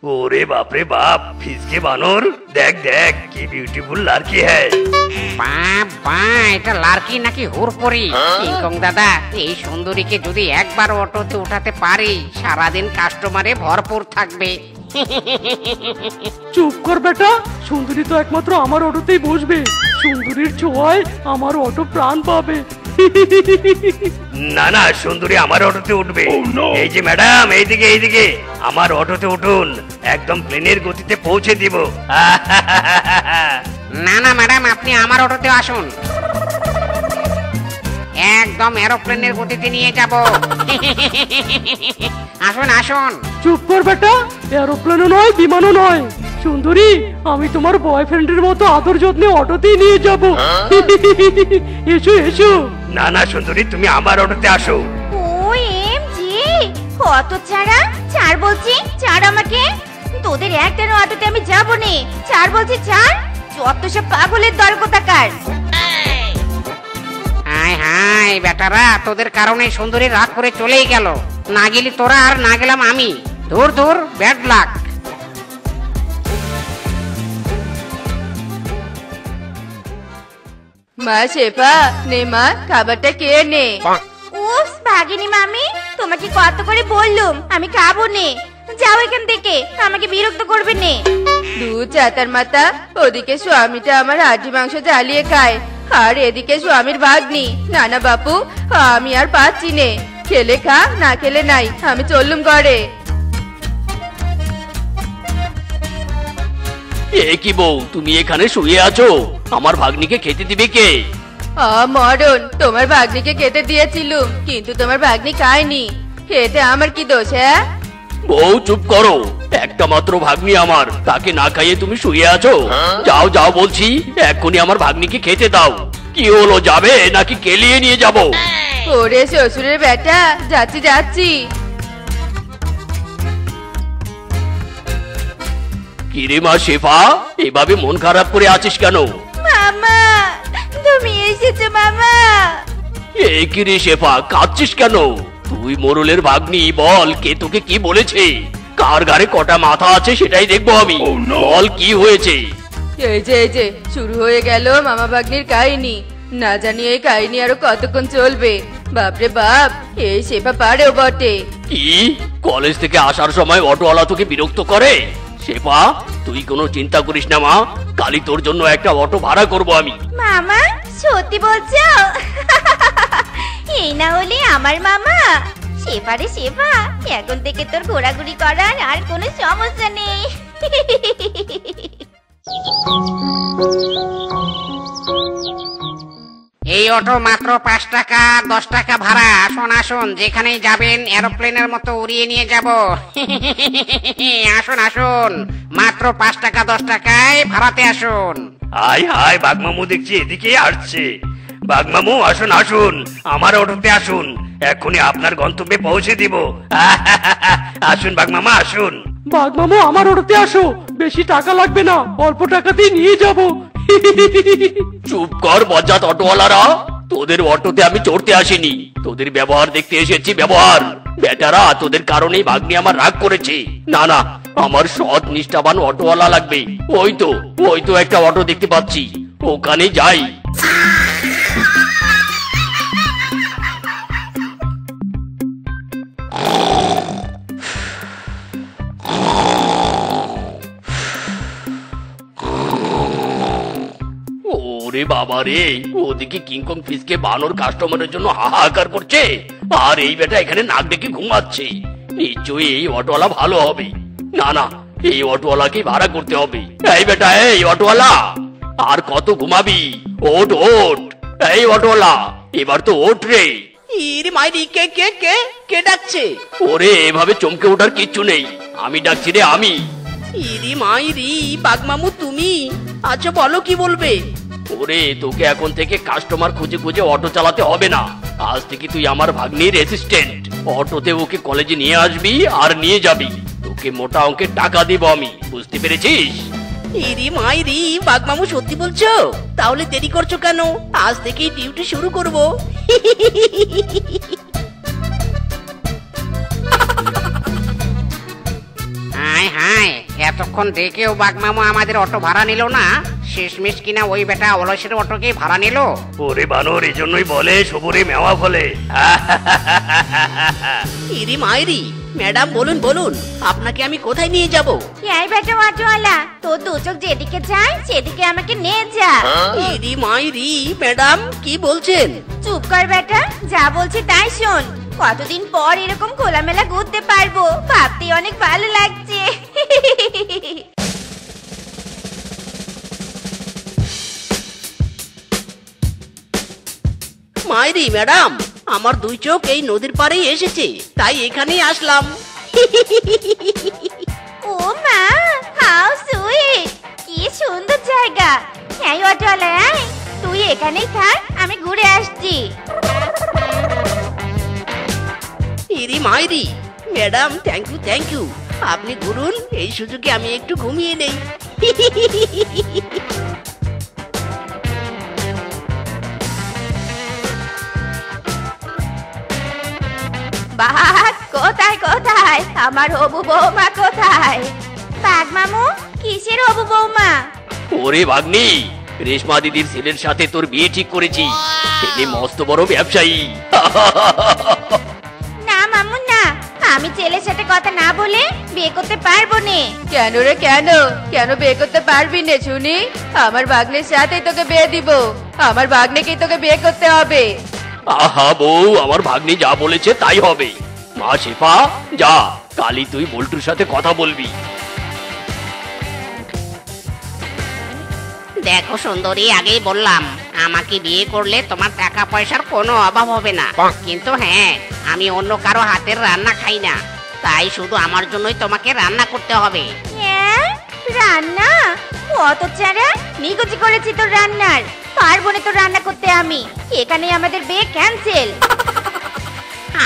ওরে বাপরে বাপ, ফিসকে বানর, দেখ দেখ কি বিউটিফুল লাড়কি হ্যায়। বাবা, এটা লাড়কি নাকি হুড়পড়ি? কিংকং দাদা, এই সুন্দরীকে যদি একবার অটোতে উঠাতে পারি, সারাদিন কাস্টমারে ভরপুর থাকবে। চুপ কর বেটা, সুন্দরী তো একমাত্র আমার অটোতেই বসবে। সুন্দরীর ছোঁয়ায় আমার অটো প্রাণ পাবে। না না, সুন্দরী আমার অটোতে উঠবে। এই যে ম্যাডাম, এইদিকে এইদিকে, আমার অটোতে উঠুন, একদম প্লেনের গতিতে পৌঁছে দিব। না না ম্যাডাম, আপনি আমার অটোতে আসুন, একদম এরোপ্লেনের গতিতে নিয়ে যাব। আসুন আসুন। চুপ কর বেটা, এরোপ্লেনও নয় বিমানও নয়। সুন্দরী, আমি তোমার বয়ফ্রেন্ডের মতো আদর যত্নে অটোতেই নিয়ে যাব। এসো এসো। না না সুন্দরী, তুমি আমার অটোতে আসো। OMG, কত ছাড়া? ছাড় বলছি, ছাড় আমাকে। তোদের একটারও অটোতে আমি যাবো নে। ছাড় বলছি, ছাড়। যত সব পাগলের দল কোথাকার। হাই হাই বেটারা, তোদের কারণে সুন্দরী রাগ করে চলেই গেল। না গেলি তোরা আর না গেলাম আমি। ধুর ধুর, ব্যাড লাক। মা শেফা, নে মা, খাবারটা খেয়ে নে। উফ, ভাগিনী মামি, তোমাকে কত করে বললুম আমি খাবো নে। যাও এখান থেকে, আমাকে বিরক্ত করবে নে। দুধ চাতার মাথা, ওদিকে স্বামীটা আমার হাড্ডি মাংস জ্বালিয়ে খায়, আর এদিকে স্বামীর ভাগ্নি। না না বাপু, আমি আর পাচ্ছি নে। খেলে খা, না খেলে নাই, আমি চললুম ঘরে। এ কি বউ, তুমি এখানে শুয়ে আছো? আমার ভাগ্নিকে খেতে দিবে কে? মরণ, তোমার ভাগ্নিকে খেতে দিয়েছিলুম, কিন্তু তোমার ভাগ্নি খায়নি। খেতে আমার কি দোষ? হ্যাঁ বউ চুপ করো, একটা মাত্র ভাগ্নি আমার, তাকে না খাইয়ে তুমি শুয়ে আছো? যাও যাও বলছি, এক্ষুনি আমার ভাগ্নিকে খেতে দাও। কি হলো, যাবে নাকি কেলিয়ে নিয়ে যাব? ওরে শ্বশুরের বেটা, যাচ্ছি যাচ্ছি। কিরে মা শেফা, এভাবে মন খারাপ করে আছিস কেন? মামা, তুমি এসেছো মামা। এ কিরে শেফা, কাঁদছিস কেন? তুই মোরলের ভাগ্নি, বল কে তোকে কি বলেছে? কার ঘাড়ে কটা মাথা আছে সেটাই দেখবো আমি। বল কি হয়েছে? এই যে শুরু হয়ে গেল মামা ভাগ্নির কাহিনী। না জানি এই কাহিনী আরো কতক্ষণ চলবে। বাপরে বাপ, এই শেফা পারেও বটে। কি, কলেজ থেকে আসার সময় অটোওয়ালা তোকে বিরক্ত করে? শেফা, তুই কোনো চিন্তা করিস না মা, কালই তোর জন্য একটা অটো ভাড়া করব আমি। মামা, সত্যি বলছো? এই না হলে আমার মামা। শেফারে শেফা, এখন থেকে তোর ঘোরাঘুরি করার আর কোনো সমস্যা নেই। এই অটো মাত্র 5 টাকা 10 টাকা ভাড়া। আসুন আসুন, যেখানেই যাবেন এরোপ্লেনের মতো উড়িয়ে নিয়ে যাব। আসুন আসুন, মাত্র 5 টাকা 10 টাকায় ভাড়াতে আসুন। হাই হাই, বাঘমামু দেখছি এদিকে আসছে। বাঘমামু আসুন আসুন, আমার অটোতে আসুন, এক্ষুনি আপনার গন্তব্যে পৌঁছে দিব। আসুন বাঘমামা, আসুন। বাঘমামু, আমার অটোতে আসো, বেশি টাকা লাগবে না, অল্প টাকাতেই নিয়ে যাব। চুপ কর বজ্জাত অটোওয়ালারা, তোদের অটোতে আমি চড়তে আসিনি, তোদের ব্যবহার দেখতে এসেছি। ব্যবহার বেটারা, তোদের কারণেই ভাগ্নি আমার রাগ করেছে। না না, আমার সৎ নিষ্ঠাবান অটোওয়ালা লাগবে। ওই তো একটা অটো দেখতে পাচ্ছি, ওখানে যাই। ওরে বাবা রে, ওদিকে কিংকং ফিসকে বানর কাস্টমারের জন্য হাহাকার করছে, আর এই বেটা এখানে নাক ডেকে ঘুমাচ্ছে। নিশ্চয়ই এই অটোওয়ালা ভালো হবে। না না, এই অটোওয়ালাকে ভাড়া করতে হবে। এই বেটা, এই অটোওয়ালা, আর কত ঘুমাবি? ওঠ ওঠ, এই অটোওয়ালা, এবার তো ওঠ রে। ইরে মাইরি, কে কে কে কে ডাকছে? ওরে, এভাবে চমকে ওঠার কিচ্ছু নেই, আমি ডাকছি রে, আমি। ইরি মাইরি, বাঘমামু তুমি? আচ্ছা বলো, কি বলবে? ওরে, তোকে এখন থেকে কাস্টমার খুঁজে খুঁজে অটো চালাতে হবে না। আজ থেকে তুই আমার ভাগ্নির অ্যাসিস্ট্যান্ট। অটোতে ওকে কলেজে নিয়ে আসবি আর নিয়ে যাবি। তোকে মোটা অঙ্কের টাকা দিব আমি, বুঝতে পেরেছিস? ইরি মাইরি, বাঘমামু সত্যি বলছো? তাহলে দেরি করছো কেন? আজ থেকেই ডিউটি শুরু করব। হাই হাই, এতক্ষণ ডেকেও বাঘমামু আমাদের অটো ভাড়া নিল না। শেষমেশ কিনা ওই বেটা অলসের অটোকে ভাড়া নিল। ওরে বানর, এই জন্যই বলে সবুরে মেওয়া ফলে। ইরি মাইরি, ম্যাডাম বলুন বলুন, আপনাকে আমি কোথায় নিয়ে যাব? এই বেটা অটোওয়ালা, তোর দু চোখ যেদিকে যায় সেদিকে আমাকে নিয়ে যা। ইরি মাইরি, ম্যাডাম কি বলছেন? চুপ কর বেটা, যা বলছি তাই শোন। কতদিন পর এরকম খোলামেলা ঘুরতে পারবো, ভাবতে অনেক ভালো লাগছে। মাইরি ম্যাডাম, আমার দুই চোখ এই নদীর পাড়েই এসেছে, তাই এখানেই আসলাম। ও মা, হাউ সুইট, কি সুন্দর জায়গা। এই অটোওয়ালা, এই, তুই এখানেই থাক, আমি ঘুরে আসছি। ইরি মাইরি, ম্যাডাম থ্যাংক ইউ। আপনি ঘুরুন, এই সুযোগে আমি একটু ঘুমিয়ে নেই। বাঘ কোথায় কোথায়, আমার হবু বৌমা কোথায়? বাঘ মামু, কিসের হবু বৌমা? ওরে ভাগ্নি, রেশমা দিদির ছেলের সাথে তোর বিয়ে ঠিক করেছি। ছেলে মস্ত বড় ব্যবসায়ী। না মামু না, আমি ছেলের সাথে কথা না বলে বিয়ে করতে পারবো না। কেন রে কেন? কেন বিয়ে করতে পারবি না শুনি? আমার ভাগ্নের সাথেই তোকে বিয়ে দিব। আমার ভাগ্নেকেই তোকে বিয়ে করতে হবে। আহা বউ, আমার ভাগ্নি যা বলেছে তাই হবে। মা শেফা, যা কালি তুই বল্টুর সাথে কথা বলবি। দেখো সুন্দরী, আগেই বললাম আমাকে বিয়ে করলে তোমার টাকা পয়সার কোনো অভাব হবে না। কিন্তু হ্যাঁ, আমি অন্য কারো হাতের রান্না খাই না, তাই শুধু আমার জন্যই তোমাকে রান্না করতে হবে। হ্যাঁ, রান্না? কত চারা নিকুচি করেছি তোর রান্নার, পারবো না তোর রান্না করতে আমি। এখানে আমাদের বিয়ে ক্যান্সেল।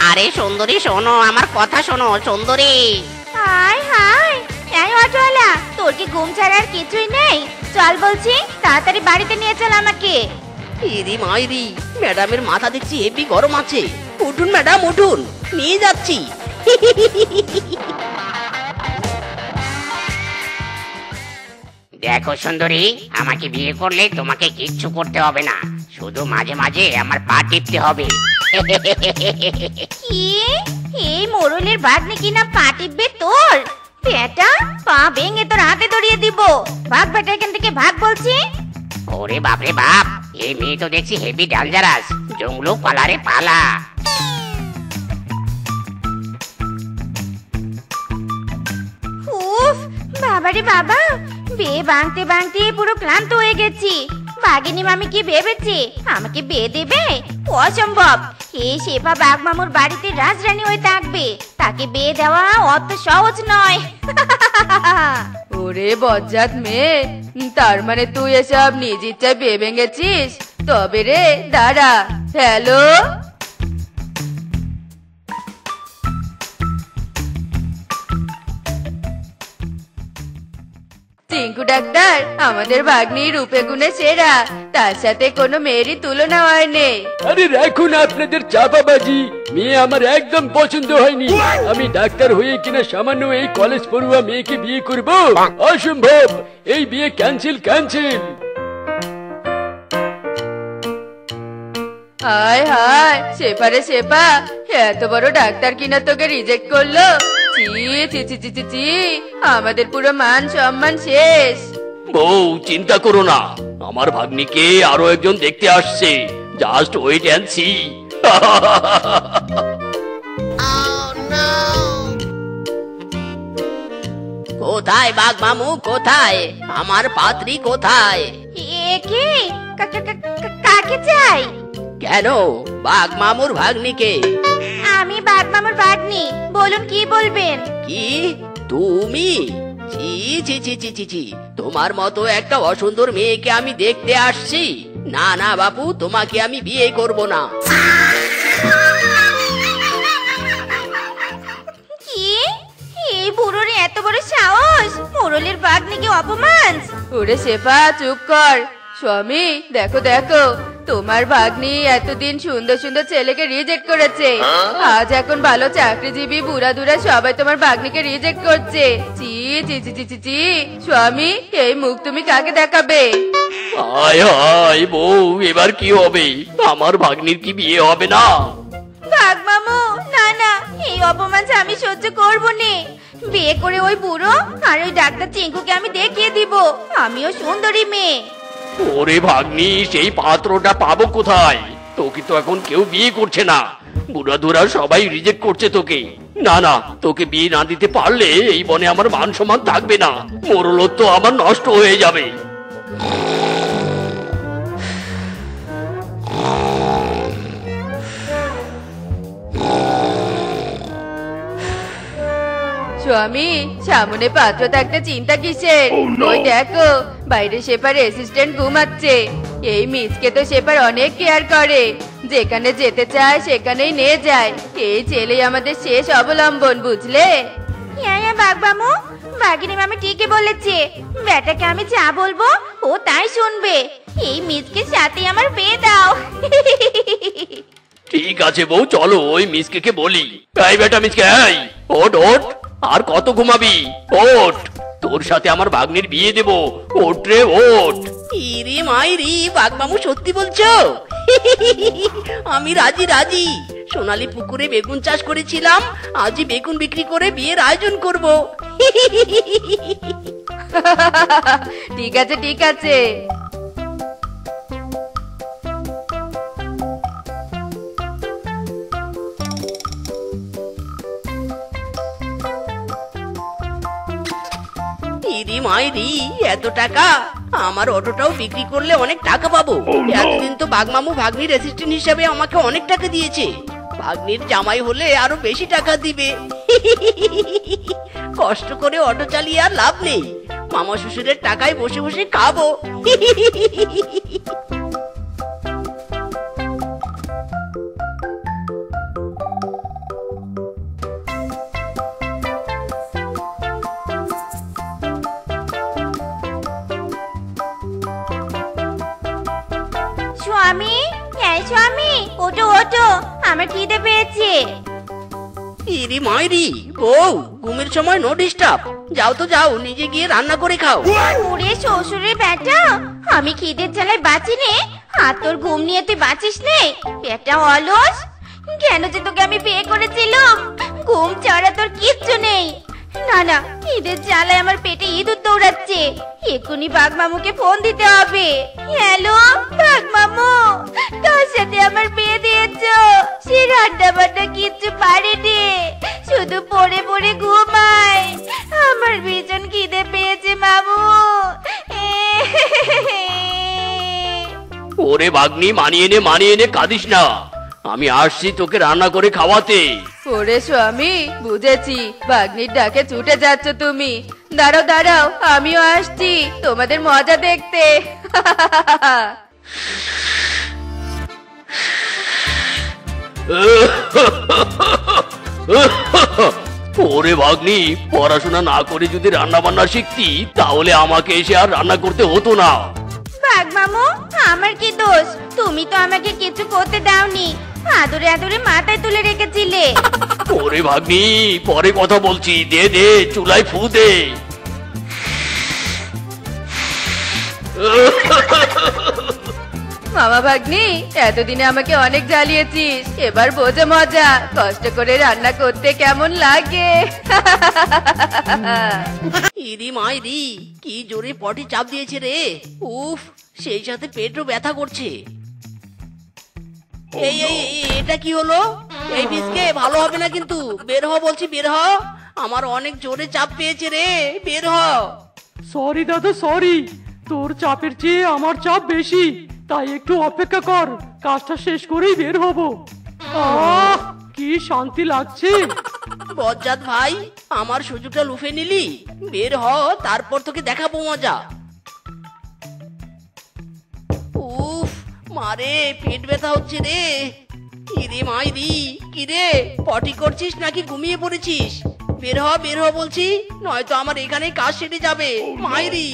আরে সুন্দরী শোনো, আমার কথা শোনো সুন্দরী। হাই হাই, এই অটোওয়ালা, তোর কি ঘুম ছাড়া আর কিছুই নেই? চল বলছি, তাড়াতাড়ি বাড়িতে নিয়ে চল আমাকে। ইরি মাইরি, ম্যাডামের মাথা দেখছি হেভি গরম আছে। উঠুন ম্যাডাম উঠুন, নিয়ে যাচ্ছি। দেখো সুন্দরী, আমাকে বিয়ে করলে তোমাকে কিচ্ছু করতে হবে না, শুধু মাঝে মাঝে আমার পা টিপতে হবে। কি? এই মোড়লের ভাগ্নে কিনা পা টিপবে তোর? বেটা, পা ভেঙে তোর হাতে ধরিয়ে দিব। ভাগ বেটা, এখান থেকে ভাগ বলছি। ওরে বাপরে বাপ, এই মেয়ে তো দেখছি হেভি ডেঞ্জারাস। জঙ্গলু পালারে পালা। উফ, বাবারে বাবা, বিয়ে ভাঙতে ভাঙতে পুরো ক্লান্ত হয়ে গেছি। বাঘিনী মামি কি ভেবেছে আমাকে বিয়ে দেবে? অসম্ভব। এই শেফা বাঘ মামুর বাড়িতে রাজরানী হয়ে থাকবে, তাকে বিয়ে দেওয়া অত সহজ নয়। ওরে বজ্জাত মেয়ে, তার মানে তুই এসব নিজ ইচ্ছায় বিয়ে ভেঙেছিস? তবে রে দাঁড়া। হ্যালো, টিঙ্কু ডাক্তার, আমাদের ভাগ্নি রূপে গুণে সেরা, তার সাথে কোনো মেয়েরই তুলনা হয় নে। আরে রাখুন আপনাদের চাপাবাজি, মেয়ে আমার একদম পছন্দ হয়নি। আমি ডাক্তার হয়ে কিনা সামান্য এই কলেজ পড়ুয়া মেয়েকে বিয়ে করব? অসম্ভব, এই বিয়ে ক্যান্সেল ক্যান্সেল। হায় হায়, শেফারে শেফা, এত বড় ডাক্তার কিনা তোকে রিজেক্ট করলো? চি চি চি চি চি চি, আমাদের পুরো মান সম্মান শেষ। বউ চিন্তা করো না, আমার ভাগ্নিকে আরো একজন দেখতে আসছে। Just wait and see. কোথায় বাঘ মামু, কোথায় আমার পাত্রী কোথায়? এ কি? কাকে চাই? কেন, বাঘ মামুর ভাগ্নিকে। আমি বাঘ মামুর ভাগ্নি, বলুন কি বলবেন? কি তুমি? ছি ছি ছি ছি ছি ছি, তোমার মতো একটা অসুন্দর মেয়েকে আমি দেখতে আসছি। না না বাপু, তোমাকে আমি বিয়ে করব না। কি? এই বুড়োর এত বড় সাহস, মোড়লের ভাগ্নিকে অপমান! ওরে শেফা চুপ কর। স্বামী দেখো দেখো, তোমার ভাগ্নি এতদিন সুন্দর সুন্দর ছেলেকে রিজেক্ট করেছে, আজ এখন ভালো চাকরিজীবী বুড়া দুরা সবাই তোমার ভাগ্নিকে রিজেক্ট করছে। চি চি চি চি চি চি। স্বামী, এই মুখ তুমি কাকে দেখাবে? হায় হায় বউ, এবার কি হবে? আমার ভাগ্নির কি বিয়ে হবে না? বাঘ মামু, না না, এই অপমান আমি সহ্য করবো নে। বিয়ে করে ওই বুড়ো আর ওই ডাক্তার চিঙ্কুকে আমি দেখিয়ে দিব আমিও সুন্দরী মেয়ে। ওরে ভাগ্নি, সেই পাত্রটা পাবো কোথায়? তোকে তো এখন কেউ বিয়ে করছে না, বুড়াধুরা সবাই রিজেক্ট করছে তোকে। না না, তোকে বিয়ে না দিতে পারলে এই বনে আমার মান সম্মান থাকবে না, মোরলত্ব আমার নষ্ট হয়ে যাবে। স্বামী, সামনে পাত্র থাকতে চিন্তা কিসের? ওই দেখো, বাইরে শেফার অ্যাসিস্ট্যান্ট ঘুমাচ্ছে। এই মিসকে তো শেফার অনেক কেয়ার করে, যেখানে যেতে চায় সেখানেই নিয়ে যায়। এই ছেলেই আমাদের শেষ অবলম্বন, বুঝলে? হ্যাঁ হ্যাঁ বাঘ মামু, বাঘিনী মামি ঠিকই বলেছে। বেটাকে আমি যা বলবো ও তাই শুনবে। এই মিসকে সাথে আমার বিয়ে দাও। ঠিক আছে বউ, চলো ওই মিসকে বলি। এই বেটা মিসকে, এই ওঠ ওঠ, আর কত ঘুমাবি? ওঠ, তোর সাথে আমার ভাগ্নির বিয়ে দেব। ওঠ রে ওঠ। ইরে মাইরি, বাঘমামু সত্যি বলছো? আমি রাজি রাজি। সোনালী পুকুরে বেগুন চাষ করেছিলাম, আজই বেগুন বিক্রি করে বিয়ের আয়োজন করব। ঠিক আছে ঠিক আছে। ইরি মাইরি, এত টাকা! আমার অটোটাও বিক্রি করলে অনেক টাকা পাবো। এতদিন তো বাঘমামু ভাগ্নির অ্যাসিস্ট্যান্ট হিসেবে আমাকে অনেক টাকা দিয়েছে, ভাগ্নির জামাই হলে আরো বেশি টাকা দিবে। কষ্ট করে অটো চালিয়ে আর লাভ নেই, মামা শ্বশুরের টাকায় বসে বসে খাবো। স্বামী, হ্যাঁ স্বামী, ওঠো ওঠো, আমার খিদে পেয়েছে। ইরি মাইরি, বউ ঘুমের সময় নো ডিস্টার্ব। যাও তো যাও, নিজে গিয়ে রান্না করে খাও। ওরে শ্বশুরের বেটা, আমি খিদের জ্বালায় বাঁচি নে, আর তোর ঘুম নিয়ে তুই বাঁচিস নে? বেটা অলস, কেন যে তোকে আমি বিয়ে করেছিলাম? ঘুম ছাড়া তোর কিচ্ছু নেই। না না, খিদের জ্বালায় আমার পেটে ইঁদুর দৌড়াচ্ছে। এক্ষুনি বাঘ মামুকে ফোন দিতে হবে। হ্যালো বাঘ মামু, কার সাথে আমার বিয়ে দিয়েছো? সে রান্না বান্না কিচ্ছু পারেনি, শুধু পড়ে পড়ে ঘুমায়। আমার ভীষণ খিদে পেয়েছে মামু। ওরে ভাগ্নি, মানিয়ে নে, কাঁদিস না, আমি আসছি তোকে রান্না করে খাওয়াতে। ওরে স্বামী, বুঝেছি, ভাগ্নির ডাকে ছুটে যাচ্ছ তুমি। দাঁড়াও দাঁড়াও, আমিও আসছি তোমাদের মজা দেখতে। ওরে ভাগ্নি, পড়াশোনা না করে যদি রান্না বান্না শিখতি তাহলে আমাকে এসে আর রান্না করতে হতো না। বাঘ মামু, আমার কি দোষ? তুমি তো আমাকে কিছু করতে দাওনি, আদরে আদরে মাথায় তুলে রেখেছিলে। ওরে ভাগ্নি, পরে কথা বলছি, দে দে, চুলায় ফু দে। মামা ভাগ্নি, এতদিনে আমাকে অনেক জ্বালিয়েছিস, এবার বোঝে মজা, কষ্ট করে রান্না করতে কেমন লাগে। ইরি মাইরি, কি জোরে পটি চাপ দিয়েছে রে! উফ, সেই সাথে পেটও ব্যথা করছে। এই এই এই, এটা কি হলো? এই বিস্কে ভালো হবে না কিন্তু, বের হ বলছি, বের হ। আমার অনেক জোরে চাপ পেয়েছে রে, বের হ। সরি দাদা, সরি, তোর চাপের চেয়ে আমার চাপ বেশি, তাই একটু অপেক্ষা কর, কাজটা শেষ করেই বের হব। আহ, কি শান্তি লাগছে। বজ্জাত ভাই, আমার সুযোগটা লুফে নিলি, বের হ, তারপর তোকে দেখাবো মজা। উফ, মারে, পেট ব্যথা হচ্ছে রে। ইরে মাইরি, কি রে, পটি করছিস নাকি ঘুমিয়ে পড়েছিস? বের হ বলছি, নয়তো আমার এখানে কাজ সেরে যাবে। মাইরি,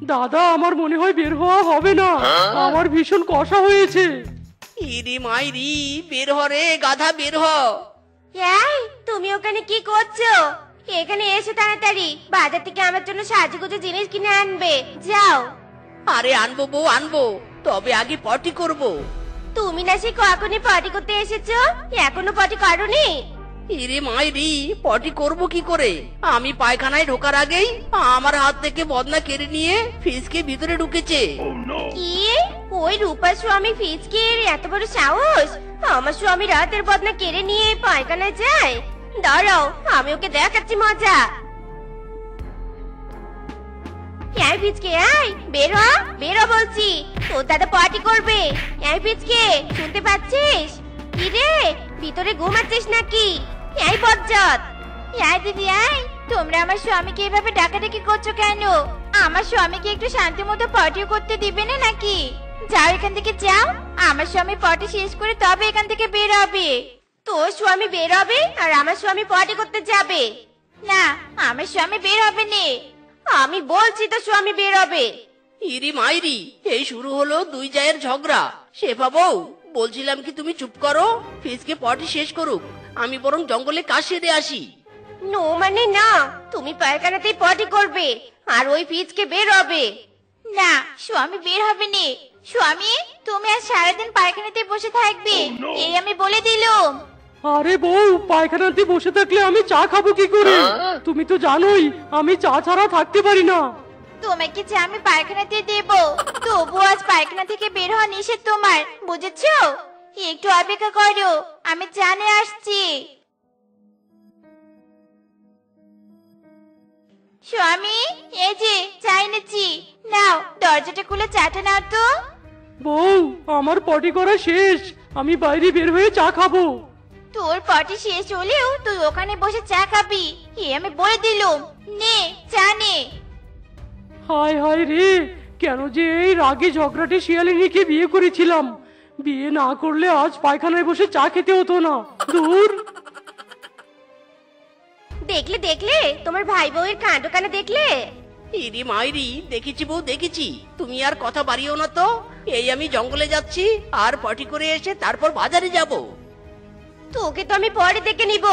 দাদা আমার মনে হয় বের হওয়া হবে না, আমার ভীষণ কষা হয়েছে। ইরি মাইরি, বের হ রে গাধা, বের হ। এই তুমি ওখানে কি করছো? এখানে এসে তাড়াতাড়ি বাজার থেকে আমার জন্য সাজুগুজু জিনিস কিনে আনবে, যাও। আরে আনবো বউ আনবো, তবে আগে পটি করব। তুমি না সে কখনই পটি করতে এসেছো, এখনো পটি করোনি? ইরে মাইরি, পটি করব কি করে? আমি পায়খানায় ঢোকার আগেই আমার হাত থেকে বদনা কেড়ে নিয়ে ফিসকে ভিতরে ঢুকেছে। কি? ওই রূপার স্বামী ফিজকের এত বড় সাহস আমার স্বামী রাতের বদনা কেড়ে নিয়ে পায়খানায় যায়? দাঁড়াও, আমি ওকে দেখাচ্ছি মজা। এই ফিজকে, এই বের হ, বের হ বলছি, তোর দাদা পার্টি করবে। এই ফিজকে, শুনতে পাচ্ছিস? কি রে, ভিতরে ঘুমাচ্ছিস নাকি? এই বজ্জাত! এই দিদি, এই তোমরা আমার স্বামীকে এভাবে ডাকাডাকি করছো কেন? আমার স্বামীকে একটু শান্তি মতো পার্টিও করতে দিবে না নাকি? যাও এখান থেকে যাও, আমার স্বামী পার্টি শেষ করে তবে এখান থেকে বের হবে। তোর স্বামী বের হবে আর আমার স্বামী পার্টি করতে যাবে না? আমার স্বামী বের হবে না, আমি বলছি তো স্বামী বের হবে। ইরি মাইরি, এই শুরু হলো দুই জায়ের ঝগড়া। শেফা বউ, বলছিলাম কি তুমি চুপ করো, ফিসকে পটি শেষ করুক, আমি বরং জঙ্গলে কাজ সেরে আসি। নো মানে না, তুমি পায়খানাতেই পটি করবে আর ওই ফিজকে বের হবে। না, স্বামী বের হবে না। স্বামী, তুমি আজ সারাদিন পায়খানাতে বসে থাকবে, এই আমি বলে দিলাম। আরে বউ, পায়খানাতে বসে থাকলে আমি চা খাবো কি করে? তুমি তো জানোই আমি চা ছাড়া থাকতে পারি না। তোমাকে যে আমি পায়খানাতে দেব, তবু আজ পায়খানা থেকে বের হওয়া নিষেধ তোমার, বুঝেছো? একটু অপেক্ষা করো, আমি জানে আসছি। স্বামী, এই যে চা এনেছি, নাও দরজাটা খুলে চাটা নাও তো। বউ, আমার পটি করা শেষ, আমি বাইরে বের হয়ে চা খাবো। তোর পটি শেষ হলেও তুই ওখানে বসে চা খাবি, আমি বলে দিলুম। নে চা নে। হায় হায় রে, কেন যে এই রাগে ঝগড়াটে শিয়ালিনীকে বিয়ে করেছিলাম। বিয়ে না করলে আজ পায়খানায় বসে চা খেতে হতো না। দূর। দেখলে দেখলে তোমার ভাই বউয়ের কাণ্ড কানা দেখলে? ইরি মাইরি, দেখেছি বউ দেখেছি, তুমি আর কথা বাড়িও না তো। এই আমি জঙ্গলে যাচ্ছি, আর পটি করে এসে তারপর বাজারে যাব। তোকে তো আমি পরে দেখে নিব।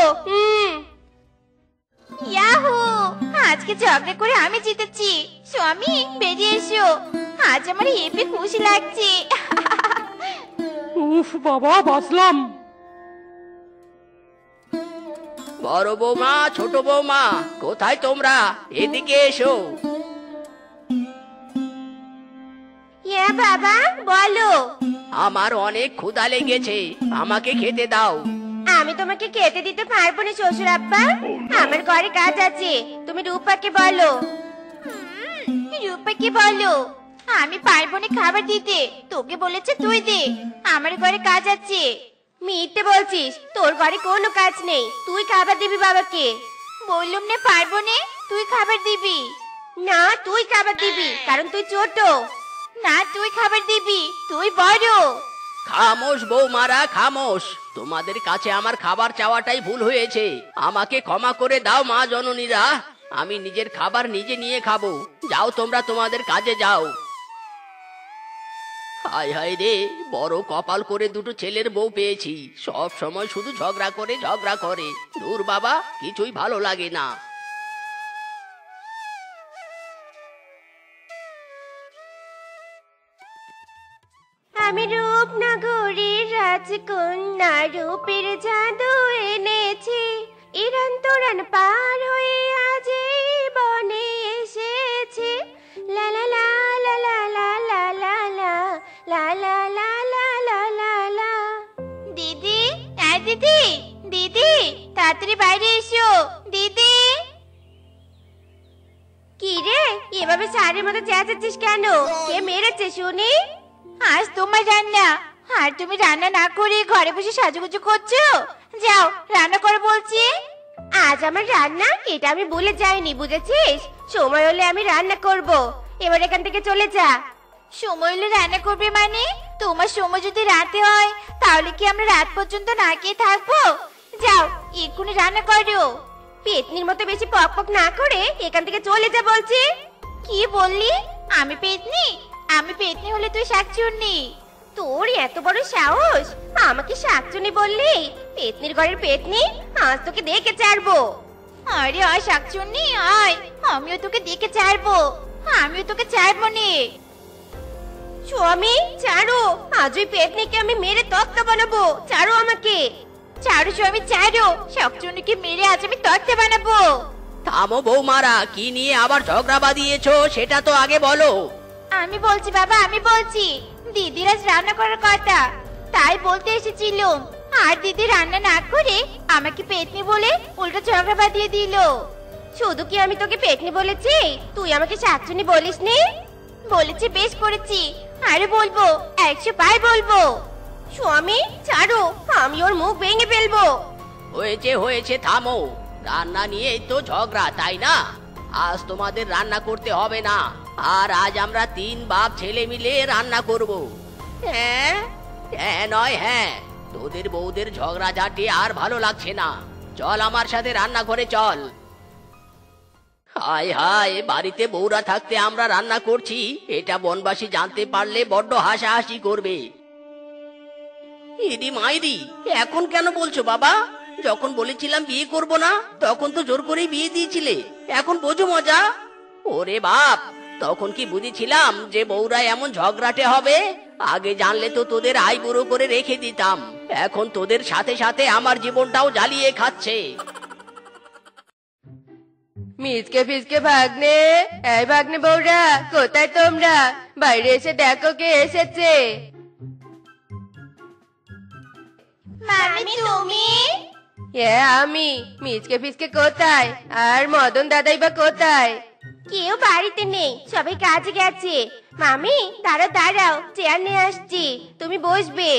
ইয়াহু, আজকে ঝগড়া করে আমি জিতেছি। স্বামী বেরিয়ে এসো, আজ আমার হেবি খুশি লাগছে। উফ বাবা, বাঁচলাম। বড় বৌমা, ছোট বৌমা, কোথায় তোমরা? এদিকে এসো। ইয়া বাবা, বলো। আমার অনেক ক্ষুধা লেগেছে, আমাকে খেতে দাও। আমি তোমাকে খেতে দিতে পারবো না শ্বশুর আব্বা, আমার ঘরে কাজ আছে। তুমি রূপাকে বলো। রূপাকে বলো আমি পারবো না খাবার দিতে, তোকে বলেছে তুই দে, আমার ঘরে কাজ আছে। মিথ্যে বলছিস, তোর ঘরে কোনো কাজ নেই, তুই খাবার দিবি বাবাকে। বললুম না পারবো না, তুই খাবার দিবি। না, তুই খাবার দিবি, কারণ তুই ছোট। না, তুই খাবার দিবি, তুই বড়। খামোশ বৌমারা, খামোশ। তোমাদের কাছে আমার খাবার চাওয়াটাই ভুল হয়েছে, আমাকে ক্ষমা করে দাও মা জননীরা। আমি নিজের খাবার নিজে নিয়ে খাবো। যাও তোমরা তোমাদের কাজে যাও। হায় হায় রে, বড় কপাল করে দুটো ছেলের বউ পেয়েছি, সব সময় শুধু ঝগড়া করে। দূর বাবা, কিছুই ভালো লাগে না। আমি রূপনগরীর রাজকন্যা, রূপের জাদু এনেছি। ইরান তোরান পার হয়ে আজ এই বনে এসেছি। লা লা লা লা লা লা লা লা লা লা লা লা লা লা লা। দিদি, দিদি, দিদি, তাড়াতাড়ি বাইরে এসো। দিদি, কি রে এভাবে সারের মতো চেঁচাচ্ছিস কেন? কে মেরেছে শুনি? আজ তোমার রান্না, আর তুমি রান্না না করে ঘরে বসে সাজুগুজু করছো। যাও রান্না করে বলছি। আজ আমার রান্না, এটা আমি ভুলে যাইনি, বুঝেছিস? সময় হলে আমি রান্না করব, এবার এখান থেকে চলে যা। সময় হলে রান্না করবে মানে? তোমার সময় যদি রাতে হয় তাহলে কি আমরা রাত পর্যন্ত না খেয়ে থাকবো? যাও এক্ষুনি রান্না করো। পেতনির মতো বেশি পক পক না করে এখান থেকে চলে যা বলছি। কি বললি? আমি পেতনি? আমি পেতনি হলে তুই শাকচুন্নি? তোর এত বড় সাহস আমাকে শাকচুন্নি বললি? পেতনির ঘরের পেতনি, আজ তোকে দেখে ছাড়বো। আরে আয় শাকচুন্নি আয়, আমিও তোকে দেখে ছাড়বো, আমিও তোকে ছাড়বো নে। স্বামী ছাড়ো, আজ ওই পেতনিকে আমি মেরে তক্তা বানাবো, ছাড়ো আমাকে। ছাড়ো স্বামী ছাড়ো, শাকচুন্নিকে মেরে আজ আমি তক্তা বানাবো। থামো বৌমারা, কি নিয়ে আবার ঝগড়া বাঁধিয়েছো সেটা তো আগে বলো। আমি বলছি বাবা, আমি বলছি দিদির আজ রান্না করার কথা, তাই বলতে এসেছিলাম। আর দিদি রান্না না করে আমাকে পেতনি বলে উল্টো ঝগড়া বাঁধিয়ে দিল। শুধু কি আমি তোকে পেতনি বলেছি, তুই আমাকে শাকচুন্নি বলিসনি? বলেছি, বেশ করেছি, আরে বলবো, 100 পাই বলবো। স্বামী ছাড়ো, আমি ওর মুখ ভেঙে ফেলবো। হয়েছে হয়েছে, থামো। রান্না নিয়েই তো ঝগড়া, তাই না? আজ তোমাদের রান্না করতে হবে না, আর আজ আমরা 3 বাপ ছেলে মিলে রান্না করব। হ্যাঁ হ্যাঁ নয় হ্যাঁ, তোদের বউদের ঝগড়া ঝাঁটি আর ভালো লাগছে না। চল আমার সাথে রান্নাঘরে চল। হায় হায়, বাড়িতে বউরা থাকতে আমরা রান্না করছি, এটা বনবাসী জানতে পারলে বড্ড হাসাহাসি করবে। ইদি মাইদি, এখন কেন বলছো বাবা? যখন বলেছিলাম বিয়ে করব না, তখন তো জোর করেই বিয়ে দিয়েছিলে, এখন বোঝো মজা। ওরে বাপ, তখন কি বুঝেছিলাম যে বউরা এমন ঝগড়াটে হবে? আগে জানলে তো তোদের আইবুড়ো করে রেখে দিতাম, এখন তোদের সাথে সাথে আমার জীবনটাও জ্বালিয়ে খাচ্ছে। মিচকে ফিচকে ভাগ্নে, এই ভাগ্নে বউরা, কোথায় তোমরা? বাইরে এসে দেখো কে এসেছে। মামি তুমি? হ্যাঁ আমি। মিচকে ফিচকে কোথায়? আর মদন দাদাই বা কোথায়? কেউ বাড়িতে নেই, সবাই কাজে গেছে। মামি দাঁড়াও দাঁড়াও, চেয়ার নিয়ে আসছি, তুমি বসবে।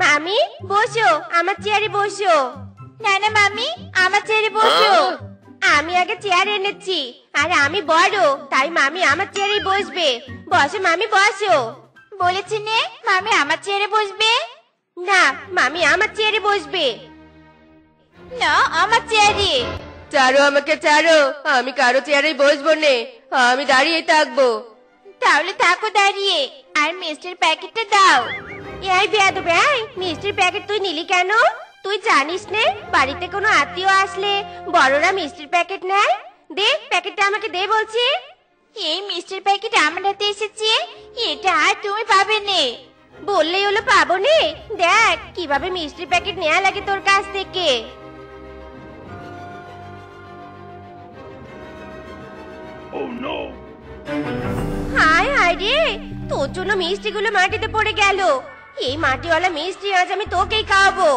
মামি বসো, আমার চেয়ারে বসো। না না মামি, আমার চেয়ারে বসো। আমি আগে চেয়ার এনেছি, আর আমি বড়, তাই মামি আমার চেয়ারে বসবে। বসো মামি বসো। বলেছি নে, মামি আমার চেয়ারে বসবে। না, মামি আমার চেয়ারে বসবে। না, আমার চেয়ারে। চারো আমাকে চারো, আমি কারো চেয়ারে বসবো নে, আমি দাঁড়িয়ে থাকবো। তাহলে থাকো দাঁড়িয়ে, আর মিষ্টির প্যাকেটটা দাও। এই বেয়াদব, এই মিষ্টির প্যাকেট তুই নিলি কেন? তুই জানিস নে, বাড়িতে কোনো আত্মীয় আসলে বড়রা মিষ্টির প্যাকেট নেয়। দে প্যাকেটটা আমাকে দে বলছি। এই মিষ্টির প্যাকেট আমার হাতে এসেছে, এটা আর তুমি পাবে নে। বললেই হলো পাবো নে। দেখ কিভাবে মিষ্টির প্যাকেট নেওয়া লাগে তোর কাছ থেকে। হায় হায় রে, তোর জন্য মিষ্টিগুলো মাটিতে পড়ে গেল। এই মাটিওয়ালা মিষ্টি আজ আমি তোকেই খাওয়াবো।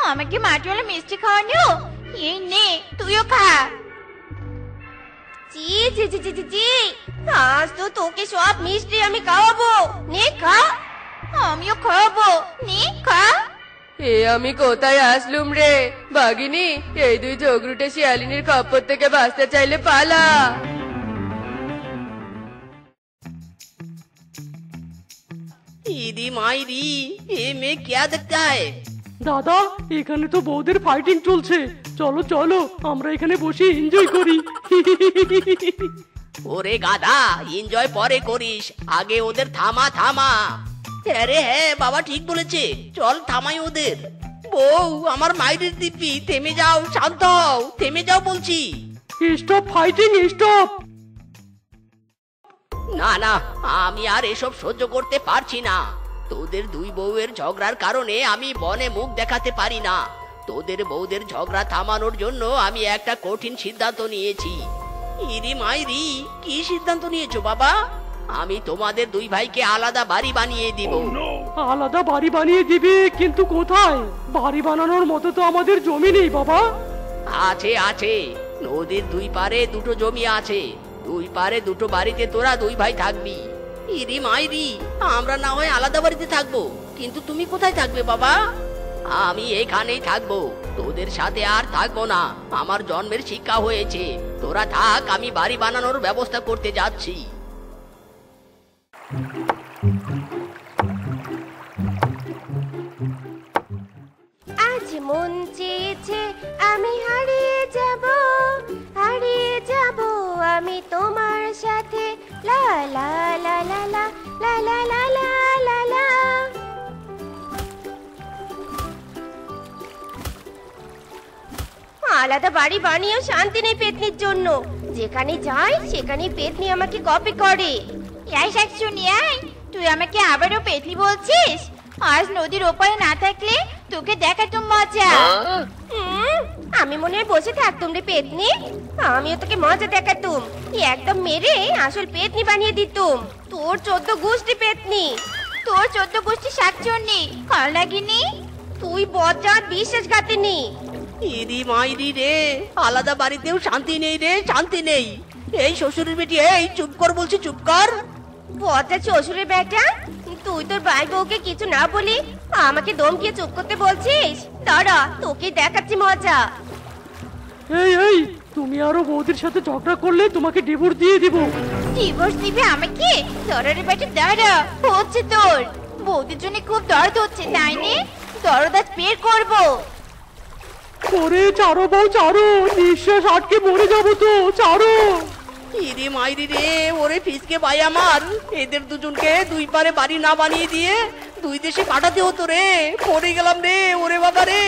আমাকে মাটিওয়ালা মিষ্টি খাওয়ানো? এই নে, তুইও খা। চি চি চি চি চি, আজ তো তোকে সব মিষ্টি আমি খাওয়াবো। নে খা। আমিও খাওয়াবো, নে খা। এ আমি কোথায় আসলুম রে? বাগিনী, এই দুই ঝগড়ুটে শিয়ালিনীর খপ্পর থেকে বাঁচতে চাইলে পালা। ইদি মাইরি, এ মেয়ে क्या देखता है? দাদা, এখানে তো বউদের ফাইটিং চলছে, চলো চলো আমরা এখানে বসে এনজয় করি। ওরে গাধা, এনজয় পরে করিস, আগে ওদের থামা থামা। আরে হ্যাঁ বাবা ঠিক বলেছে, চল থামাই ওদের। বউ আমার মাইরের দিব্যি, থেমে যাও, শান্ত হও, থেমে যাও বলছি। Stop fighting, stop. না না, আমি আর এসব সহ্য করতে পারছি না। তোদের দুই বউয়ের ঝগড়ার কারণে আমি বনে মুখ দেখাতে পারি না। তোদের বউদের ঝগড়া থামানোর জন্য আমি একটা কঠিন সিদ্ধান্ত নিয়েছি। ইরি মাইরি, কি সিদ্ধান্ত নিয়েছো বাবা? আমি তোমাদের দুই ভাইকে আলাদা বাড়ি বানিয়ে দিব। আলাদা বাড়ি বানিয়ে দিবি, কিন্তু কোথায়? বাড়ি বানানোর মতো তো আমাদের জমি নেই বাবা। আছে আছে, নদীর দুই পারে দুটো জমি আছে, দুই পারে দুটো বাড়িতে তোরা দুই ভাই থাকবি। ইরি মাইরি, আমরা না হয় আলাদা বাড়িতে থাকবো, কিন্তু তুমি কোথায় থাকবে বাবা? আমি এখানেই থাকবো, তোদের সাথে আর থাকবো না। আমার জন্মের শিক্ষা হয়েছে, তোরা থাক, আমি বাড়ি বানানোর ব্যবস্থা করতে যাচ্ছি। আজ মন চেয়েছে আমি হারিয়ে যাব আমি তোমার সাথে লা লা লা লা লা লা লা লা লা লা লা। আলাদা বাড়ি বানিয়েও শান্তি নেই পেতনির জন্য, যেখানে যাই সেখানে পেতনি আমাকে কপি করে। এই শাকচুনি, তুই আমাকে আবারও পেতনি বলছিস? আজ নদীর ওপারে না থাকলে তোকে দেখাতুম মজা। আমি মনে হয় বসে থাকতুম রে পেতনি, আমিও তোকে মজা দেখাতুম, একদম মেরে আসল পেতনি বানিয়ে দিতুম। তোর 14 গোষ্ঠী পেতনি, তোর 14 গোষ্ঠী শাকচুনি, কাল লাগিনি তুই বজ্জাত বিশ্বাসঘাতিনি। ইরি মাইরি রে, আলাদা বাড়িতেও শান্তি নেই রে, শান্তি নেই। এই শ্বশুরের বেটি, এই চুপ কর বলছি, চুপ কর। বজ্জাত শ্বশুরের বেটা, তুই তোর ভাই বউকে কিছু না বলি আমাকে দমকিয়ে চুপ করতে বলছিস? দাঁড়া, তোকে দেখাচ্ছি মজা। এই এই, তুমি আরো বৌদির সাথে ঝগড়া করলে তোমাকে ডিভোর্স দিয়ে দিব। ডিভোর্স দিবে আমাকে? দররে বেটা দাঁড়া, হচ্ছে তোর বৌদির জন্য খুব দরদ হচ্ছে তাই নে, দরদ আজ বের করবো। ওরে চারো বউ চারো, নিঃশ্বাস আটকে মরে যাবো তো, চারো। ইরি মাইরি রে, ওরে ফিসকে ভাই আমার, এদের দুজনকে দুই পারে বাড়ি না বানিয়ে দিয়ে 2 দেশে পাঠাতে হতো রে, পড়ে গেলাম রে, ওরে বাবা রে।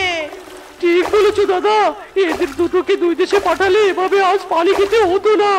ঠিক বলেছো দাদা, এদের দুটোকে 2 দেশে পাঠালে এভাবে আজ পানি খেতে হতো না।